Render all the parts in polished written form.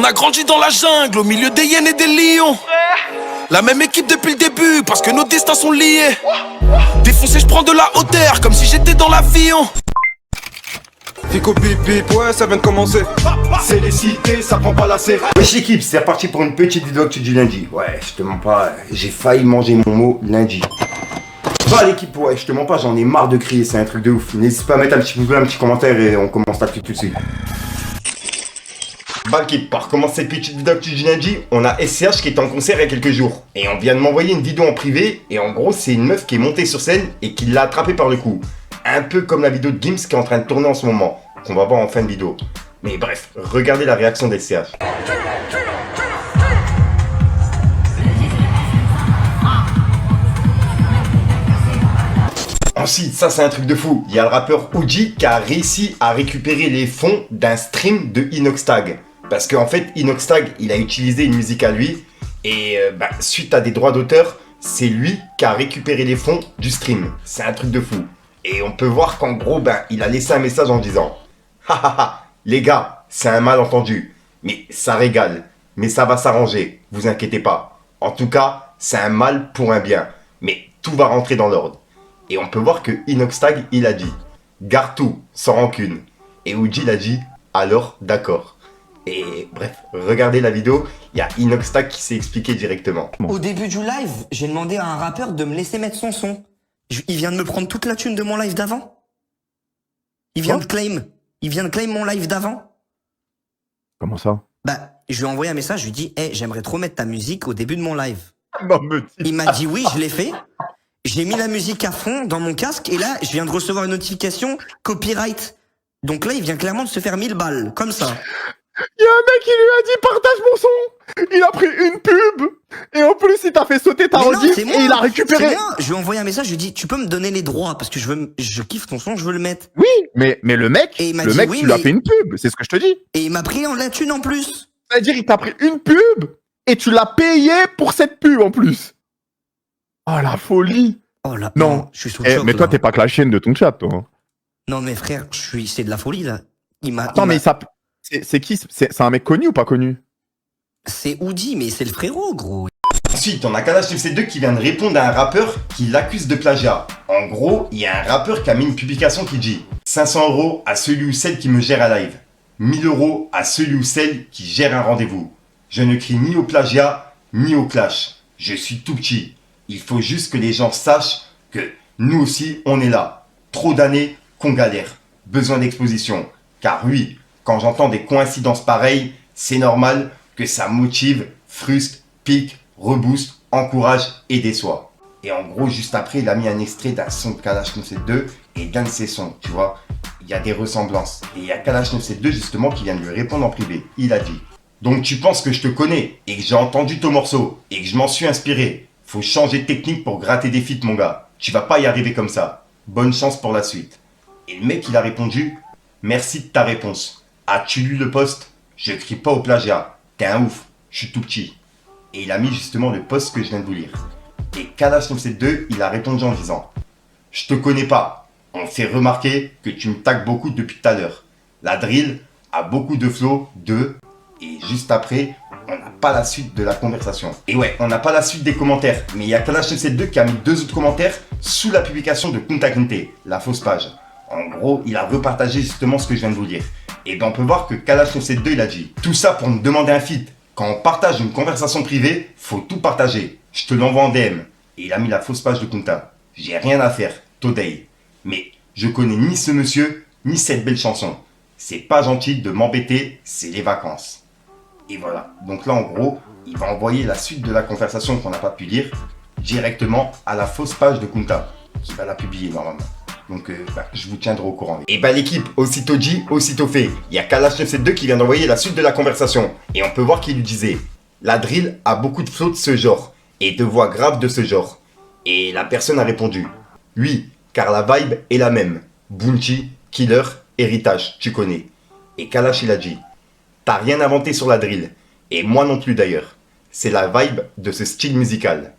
a grandi dans la jungle, au milieu des hyènes et des lions. La même équipe depuis le début, parce que nos destins sont liés. Défoncé, je prends de la hauteur, comme si j'étais dans l'avion. Fico bip bip, ouais ça vient de commencer. C'est les cités, ça prend pas la serre. Wesh l'équipe, c'est reparti pour une petite vidéo actu du lundi. Ouais, je te mens pas, j'ai failli manger mon mot lundi. Va l'équipe, ouais, je te mens pas, j'en ai marre de crier, c'est un truc de ouf. N'hésite pas à mettre un petit pouce bleu, un petit commentaire et on commence l'actu tout de suite. Bah l'équipe, pour commencer cette petite vidéo actu du lundi, on a SCH qui était en concert il y a quelques jours. Et on vient de m'envoyer une vidéo en privé, et en gros c'est une meuf qui est montée sur scène et qui l'a attrapé par le cou. Un peu comme la vidéo de Gims qui est en train de tourner en ce moment, qu'on va voir en fin de vidéo. Mais bref, regardez la réaction d'SCH. Ensuite, ça c'est un truc de fou, il y a le rappeur Uji qui a réussi à récupérer les fonds d'un stream de Inoxtag. Parce qu'en fait, Inoxtag, il a utilisé une musique à lui, et suite à des droits d'auteur, c'est lui qui a récupéré les fonds du stream. C'est un truc de fou. Et on peut voir qu'en gros, il a laissé un message en disant « Hahaha, les gars, c'est un malentendu, mais ça régale, mais ça va s'arranger, vous inquiétez pas. En tout cas, c'est un mal pour un bien, mais tout va rentrer dans l'ordre. » Et on peut voir que Inoxtag, il a dit « Garde tout, sans rancune. » Et Uji, il a dit « Alors, d'accord. » Et bref, regardez la vidéo, il y a Inoxtag qui s'est expliqué directement. Au début du live, j'ai demandé à un rappeur de me laisser mettre son son. Il vient de me prendre toute la thune de mon live d'avant. Il vient de claim. Il vient de claim mon live d'avant. Comment ça? Je lui ai envoyé un message, je lui ai dit, hey, j'aimerais trop mettre ta musique au début de mon live. Non, me dis Il m'a dit oui, je l'ai fait. J'ai mis la musique à fond dans mon casque et là, je viens de recevoir une notification copyright. Donc là, il vient clairement de se faire 1000 balles, comme ça. Il y a un mec qui lui a dit partage mon son. Il a pris une pub et en plus il t'a fait sauter ta rediff et il a récupéré. Je lui ai envoyé un message, je lui ai dit tu peux me donner les droits parce que je kiffe ton son, je veux le mettre. Oui, mais le mec, et il m'a le dit, mec oui, tu lui as fait une pub, c'est ce que je te dis. Et il m'a pris en la thune en plus. C'est-à-dire il t'a pris une pub et tu l'as payé pour cette pub en plus. Oh la folie. Oh là. Non, je suis sous le choc, mais toi t'es pas que la chienne de ton chat toi. Hein. Non mais frère, c'est de la folie là. Attends mais ça c'est qui? C'est un mec connu ou pas connu? C'est Oudi, mais c'est le frérot, gros. Ensuite, on a Kalash FC2 qui vient de répondre à un rappeur qui l'accuse de plagiat. En gros, il y a un rappeur qui a mis une publication qui dit 500 € à celui ou celle qui me gère un live. 1000 € à celui ou celle qui gère un rendez-vous. Je ne crie ni au plagiat, ni au clash. Je suis tout petit. Il faut juste que les gens sachent que nous aussi, on est là. Trop d'années qu'on galère. Besoin d'exposition. Car oui, quand j'entends des coïncidences pareilles, c'est normal que ça motive, frustre, pique, rebooste, encourage et déçoit. Et en gros, juste après, il a mis un extrait d'un son de Kalash 972 et d'un de ses sons, tu vois. Il y a des ressemblances. Et il y a Kalash 972 justement qui vient de lui répondre en privé. Il a dit « Donc tu penses que je te connais et que j'ai entendu ton morceau et que je m'en suis inspiré. Faut changer de technique pour gratter des feats, mon gars. Tu vas pas y arriver comme ça. Bonne chance pour la suite. » Et le mec, il a répondu « Merci de ta réponse. As-tu lu le post? Je crie pas au plagiat. T'es un ouf. Je suis tout petit. » Et il a mis justement le post que je viens de vous lire. Et Kalash 972, il a répondu en disant « Je te connais pas. On fait remarquer que tu me tagues beaucoup depuis tout à l'heure. La drill a beaucoup de flow, Et juste après, on n'a pas la suite de la conversation. Et ouais, on n'a pas la suite des commentaires. Mais il y a Kalash 972 qui a mis 2 autres commentaires sous la publication de Kunta Kinte, la fausse page. En gros, il a repartagé justement ce que je viens de vous dire. Et bien on peut voir que Kalash 972, il a dit « Tout ça pour me demander un feat. Quand on partage une conversation privée, faut tout partager. Je te l'envoie en DM. » Et il a mis la fausse page de Kunta. J'ai rien à faire, today. Mais je connais ni ce monsieur, ni cette belle chanson. C'est pas gentil de m'embêter, c'est les vacances. Et voilà. Donc là, en gros, il va envoyer la suite de la conversation qu'on n'a pas pu lire directement à la fausse page de Kunta, qui va la publier normalement. Donc je vous tiendrai au courant. Et l'équipe, aussitôt dit, aussitôt fait. Il y a Kalash 972 qui vient d'envoyer la suite de la conversation. Et on peut voir qu'il lui disait « La drill a beaucoup de flots de ce genre, et de voix graves de ce genre. » Et la personne a répondu « Oui, car la vibe est la même. Bounty, killer, héritage, tu connais. » Et Kalash il a dit « T'as rien inventé sur la drill, et moi non plus d'ailleurs. C'est la vibe de ce style musical. »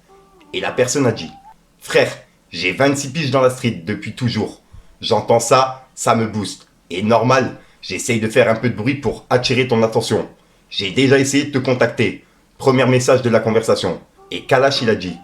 Et la personne a dit « Frère, j'ai 26 piges dans la street depuis toujours. J'entends ça, ça me booste. Et normal, j'essaye de faire un peu de bruit pour attirer ton attention. j'ai déjà essayé de te contacter. Premier message de la conversation. Et Kalash, il a dit,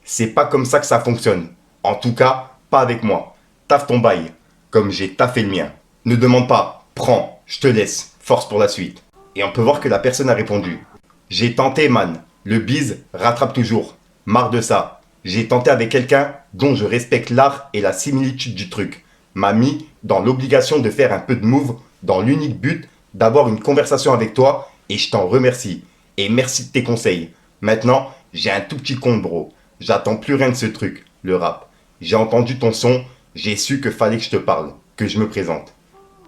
c'est pas comme ça que ça fonctionne. En tout cas, pas avec moi. Taffe ton bail, comme j'ai taffé le mien. Ne demande pas, prends, je te laisse, force pour la suite. Et on peut voir que la personne a répondu. J'ai tenté, man. Le bise rattrape toujours. Marre de ça. J'ai tenté avec quelqu'un dont je respecte l'art et la similitude du truc. M'a mis dans l'obligation de faire un peu de move dans l'unique but d'avoir une conversation avec toi et je t'en remercie. Et merci de tes conseils. Maintenant, j'ai un tout petit compte, bro. J'attends plus rien de ce truc, le rap. J'ai entendu ton son, j'ai su que fallait que je te parle, que je me présente.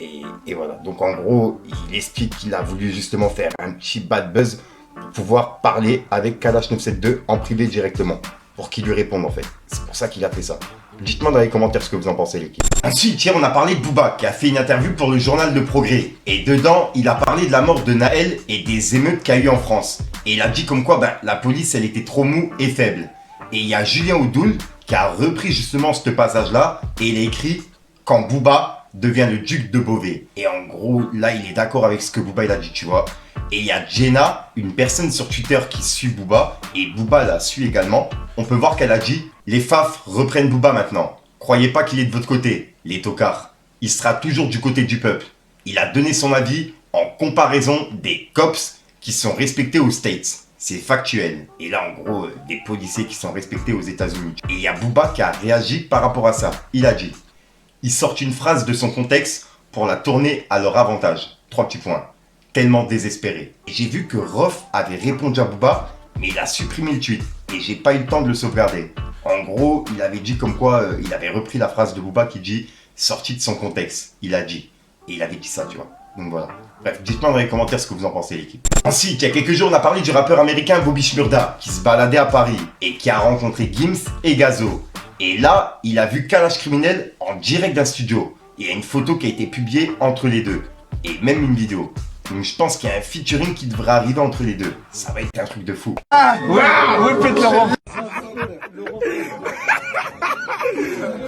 Et voilà, donc en gros, il explique qu'il a voulu justement faire un petit bad buzz pour pouvoir parler avec Kalash 972 en privé directement, pour qu'il lui réponde en fait. C'est pour ça qu'il a fait ça. Dites-moi dans les commentaires ce que vous en pensez, l'équipe. Ensuite, hier, on a parlé de Booba, qui a fait une interview pour le journal Le Progrès. Et dedans, il a parlé de la mort de Naël et des émeutes qu'il y a eu en France. Et il a dit comme quoi, la police, elle était trop mou et faible. Et il y a Julien Oudoul qui a repris justement ce passage-là, et il a écrit « Quand Booba devient le duc de Beauvais ». Et en gros, là, il est d'accord avec ce que Booba, il a dit, tu vois. Et il y a Jenna, une personne sur Twitter qui suit Booba, et Booba la suit également. On peut voir qu'elle a dit « Les faf reprennent Booba maintenant. Croyez pas qu'il est de votre côté, les tocards. Il sera toujours du côté du peuple. » Il a donné son avis en comparaison des cops qui sont respectés aux States. C'est factuel. Et là, en gros, des policiers qui sont respectés aux États-Unis. Et il y a Booba qui a réagi par rapport à ça. Il a dit « Ils sortent une phrase de son contexte pour la tourner à leur avantage. » 3 petits points. Tellement désespéré. Et j'ai vu que Rof avait répondu à Booba, mais il a supprimé le tweet. Et j'ai pas eu le temps de le sauvegarder. En gros, il avait dit comme quoi, il avait repris la phrase de Booba qui dit « Sorti de son contexte ». Il a dit. Et il avait dit ça, tu vois. Donc voilà. Bref, dites-moi dans les commentaires ce que vous en pensez, l'équipe. Ensuite, il y a quelques jours, on a parlé du rappeur américain Bobby Shmurda, qui se baladait à Paris et qui a rencontré Gims et Gazo. Et là, il a vu Kalash Criminel en direct d'un studio. Il y a une photo qui a été publiée entre les deux. Et même une vidéo. Donc je pense qu'il y a un featuring qui devrait arriver entre les deux. Ça va être un truc de fou. Ah ouais, répète Laurent.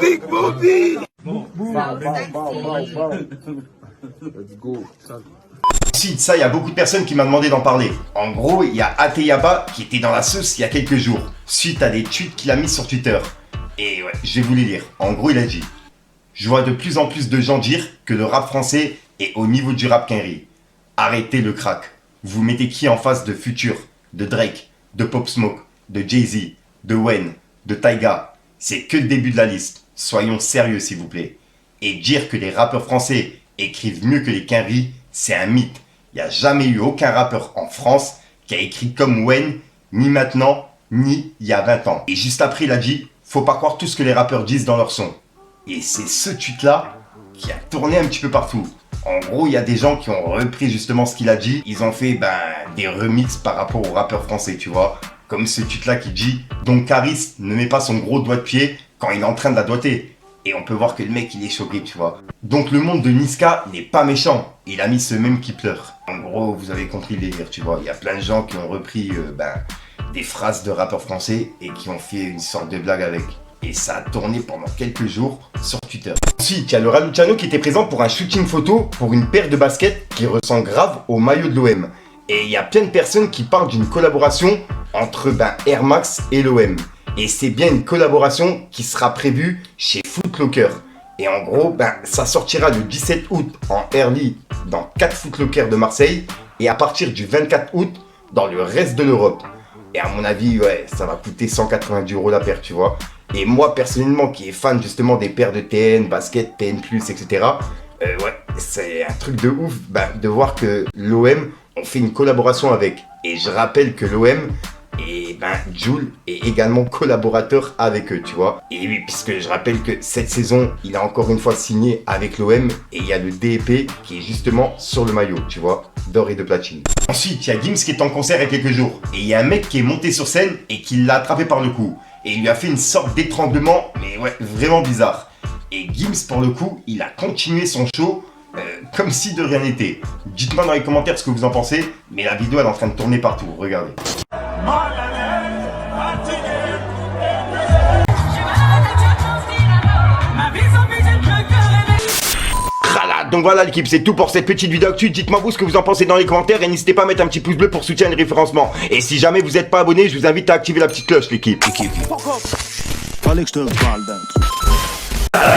Big Bobby. Let's go. Ensuite, ça, il y a beaucoup de personnes qui m'ont demandé d'en parler. En gros, il y a Ateyaba qui était dans la sauce il y a quelques jours, suite à des tweets qu'il a mis sur Twitter. Et ouais, je vais vous les lire. En gros, il a dit « Je vois de plus en plus de gens dire que le rap français est au niveau du rap quinri. Arrêtez le crack. Vous mettez qui en face de Future, de Drake, de Pop Smoke, de Jay-Z, de Wayne, de Tyga. C'est que le début de la liste. Soyons sérieux, s'il vous plaît. Et dire que les rappeurs français écrivent mieux que les quinri, c'est un mythe. Il n'y a jamais eu aucun rappeur en France qui a écrit comme Wayne, ni maintenant, ni il y a 20 ans. Et juste après, il a dit « Faut pas croire tout ce que les rappeurs disent dans leur son. » Et c'est ce tweet-là qui a tourné un petit peu partout. En gros, il y a des gens qui ont repris justement ce qu'il a dit. Ils ont fait des remixes par rapport aux rappeurs français, tu vois. Comme ce tweet-là qui dit « Donc Caris ne met pas son gros doigt de pied quand il est en train de la doigter. » Et on peut voir que le mec, il est choqué, tu vois. Donc le monde de Niska n'est pas méchant. Il a mis ce même qui pleure. En gros, vous avez compris le délire, tu vois. Il y a plein de gens qui ont repris des phrases de rappeurs français et qui ont fait une sorte de blague avec. Et ça a tourné pendant quelques jours sur Twitter. Ensuite, il y a le Raluciano qui était présent pour un shooting photo pour une paire de baskets qui ressemble grave au maillot de l'OM. Et il y a plein de personnes qui parlent d'une collaboration entre Air Max et l'OM. Et c'est bien une collaboration qui sera prévue chez Foot Locker. Et en gros, ça sortira le 17 août en early dans 4 Foot Locker de Marseille et à partir du 24 août dans le reste de l'Europe. Et à mon avis, ouais, ça va coûter 190 € la paire, tu vois. Et moi, personnellement, qui est fan justement des paires de TN, basket, TN+, etc. Ouais, c'est un truc de ouf de voir que l'OM ont fait une collaboration avec. Et je rappelle que l'OM... Et Jul est également collaborateur avec eux, tu vois. Et oui, puisque je rappelle que cette saison, il a encore une fois signé avec l'OM et il y a le DEP qui est justement sur le maillot, tu vois, d'or et de platine. Ensuite, il y a Gims qui est en concert il y a quelques jours. Et il y a un mec qui est monté sur scène et qui l'a attrapé par le cou. Et il lui a fait une sorte d'étranglement, mais ouais, vraiment bizarre. Et Gims, pour le coup, il a continué son show comme si de rien n'était. Dites-moi dans les commentaires ce que vous en pensez, mais la vidéo elle est en train de tourner partout, regardez. Donc voilà l'équipe, c'est tout pour cette petite vidéo actu. Dites-moi vous ce que vous en pensez dans les commentaires et n'hésitez pas à mettre un petit pouce bleu pour soutenir le référencement. Et si jamais vous n'êtes pas abonné, je vous invite à activer la petite cloche l'équipe. Fallait que je te parle d'un truc.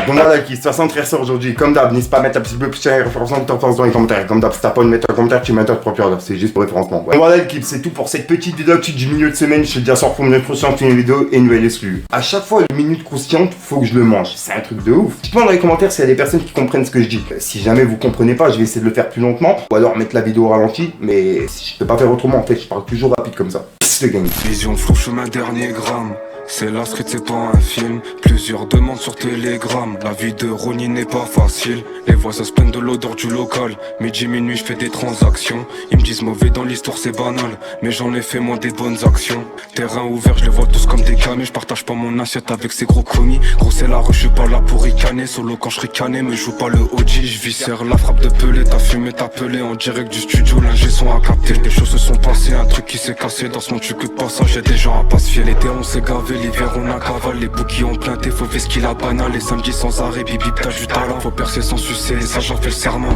Donc voilà l'équipe, 60 frères aujourd'hui, comme d'hab, n'hésite pas à mettre un petit bleu pour soutenir le référencement de t'entends dans les commentaires. Comme d'hab, si t'as pas envie de mettre un commentaire, tu mets un propre, c'est juste pour référencement. Ouais. Donc voilà l'équipe, c'est tout pour cette petite vidéo actu du milieu de semaine. Je te dis à soir pour une croustillante, une vidéo et une nouvelle exclue. À chaque fois, une minute croustillante, faut que je le mange. C'est un truc de ouf. Dites-moi dans les commentaires s'il y a des personnes qui comprennent ce que je dis. Si jamais vous comprenez pas, je vais essayer de le faire plus lentement ou alors mettre la vidéo au ralenti. Mais si je peux pas faire autrement, en fait, je parle toujours rapide comme ça. Peace the gang. Vision flou, chemin dernier gramme. C'est la street, c'est pas un film. Plusieurs demandes sur Telegram. La vie de Ronnie n'est pas facile. Les voisins se plaignent de l'odeur du local. Midi, minuit, je fais des transactions. Ils me disent mauvais dans l'histoire, c'est banal. Mais j'en ai fait moi des bonnes actions. Terrain ouvert, je les vois tous comme des camés. Je partage pas mon assiette avec ces gros commis. Gros, c'est la rue, je suis pas là pour ricaner. Solo quand je ricané, mais je joue pas le OG. Je viscère la frappe de Pelé. T'as fumé, t'as pelé en direct du studio. L'ingé son à capter. Des choses se sont passées, un truc qui s'est cassé. Dans ce monde, tu que de passage, y'a des gens à pas se fier. L'été, on s'est gavé. L'hiver on a cavale, les bouquets ont planté, faut faire ce qu'il a banal. Les samedis sans arrêt, bip bip t'as du talent. Faut percer sans sucer, ça j'en fais le serment.